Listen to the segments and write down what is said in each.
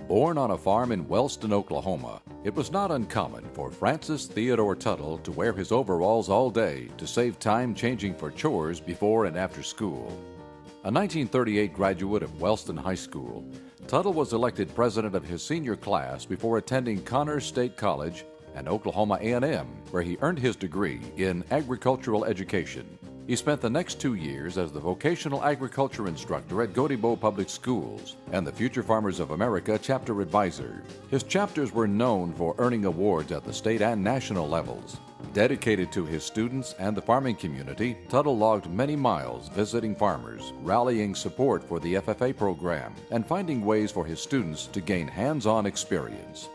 Born on a farm in Wellston, Oklahoma, it was not uncommon for Francis Theodore Tuttle to wear his overalls all day to save time changing for chores before and after school. A 1938 graduate of Wellston High School, Tuttle was elected president of his senior class before attending Connors State College and Oklahoma A&M, where he earned his degree in agricultural education. He spent the next 2 years as the vocational agriculture instructor at Gotebo Public Schools and the Future Farmers of America chapter advisor. His chapters were known for earning awards at the state and national levels. Dedicated to his students and the farming community, Tuttle logged many miles visiting farmers, rallying support for the FFA program, and finding ways for his students to gain hands-on experience.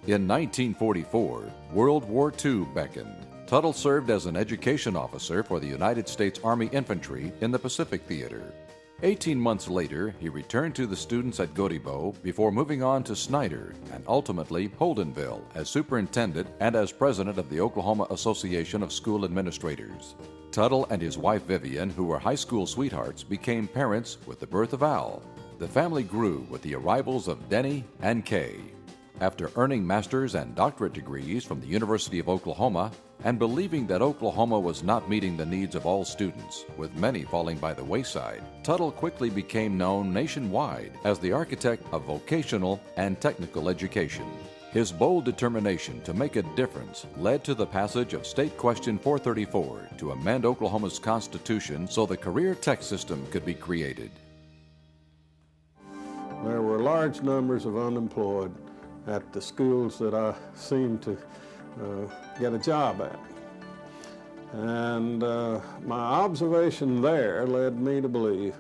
In 1944, World War II beckoned. Tuttle served as an education officer for the United States Army Infantry in the Pacific Theater. 18 months later, he returned to the students at Gotebo before moving on to Snyder and ultimately Holdenville as superintendent and as president of the Oklahoma Association of School Administrators. Tuttle and his wife Vivian, who were high school sweethearts, became parents with the birth of Al. The family grew with the arrivals of Denny and Kay. After earning master's and doctorate degrees from the University of Oklahoma and believing that Oklahoma was not meeting the needs of all students, with many falling by the wayside, Tuttle quickly became known nationwide as the architect of vocational and technical education. His bold determination to make a difference led to the passage of State Question 434 to amend Oklahoma's Constitution so the career tech system could be created. There were large numbers of unemployed at the schools that I seemed to get a job at. And my observation there led me to believe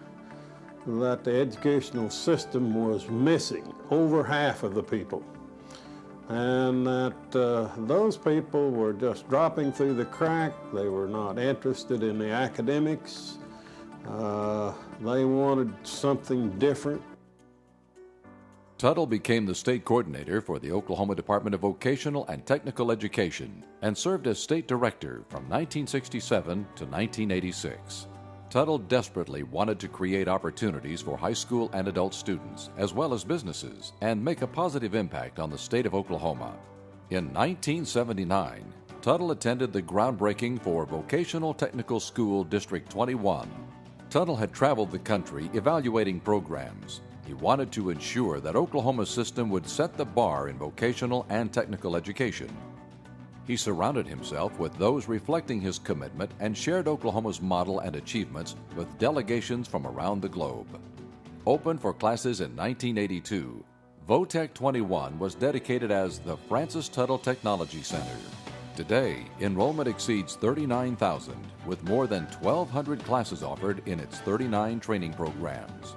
that the educational system was missing over half of the people, and that those people were just dropping through the crack. They were not interested in the academics. They wanted something different. Tuttle became the state coordinator for the Oklahoma Department of Vocational and Technical Education and served as state director from 1967 to 1986. Tuttle desperately wanted to create opportunities for high school and adult students, as well as businesses, and make a positive impact on the state of Oklahoma. In 1979, Tuttle attended the groundbreaking for Vocational Technical School District 21. Tuttle had traveled the country evaluating programs. He wanted to ensure that Oklahoma's system would set the bar in vocational and technical education. He surrounded himself with those reflecting his commitment and shared Oklahoma's model and achievements with delegations from around the globe. Opened for classes in 1982, VOTech 21 was dedicated as the Francis Tuttle Technology Center. Today, enrollment exceeds 39,000, with more than 1,200 classes offered in its 39 training programs.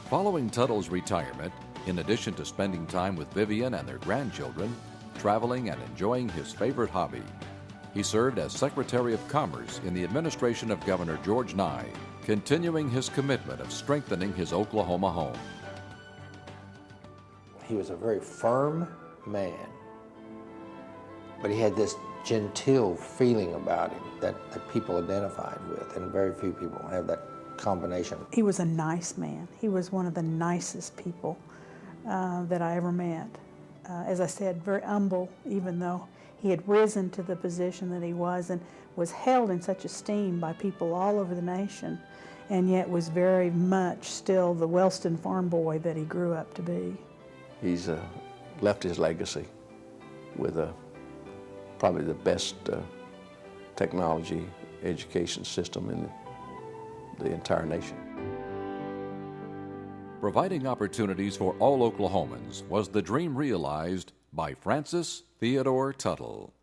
Following Tuttle's retirement, in addition to spending time with Vivian and their grandchildren, traveling and enjoying his favorite hobby, he served as Secretary of Commerce in the administration of Governor George Nye, continuing his commitment of strengthening his Oklahoma home. He was a very firm man, but he had this genteel feeling about him that people identified with, and very few people have that combination. He was a nice man. He was one of the nicest people that I ever met. As I said, very humble, even though he had risen to the position that he was and was held in such esteem by people all over the nation, and yet was very much still the Wellston farm boy that he grew up to be. He's left his legacy with probably the best technology education system in the entire nation. Providing opportunities for all Oklahomans was the dream realized by Francis Theodore Tuttle.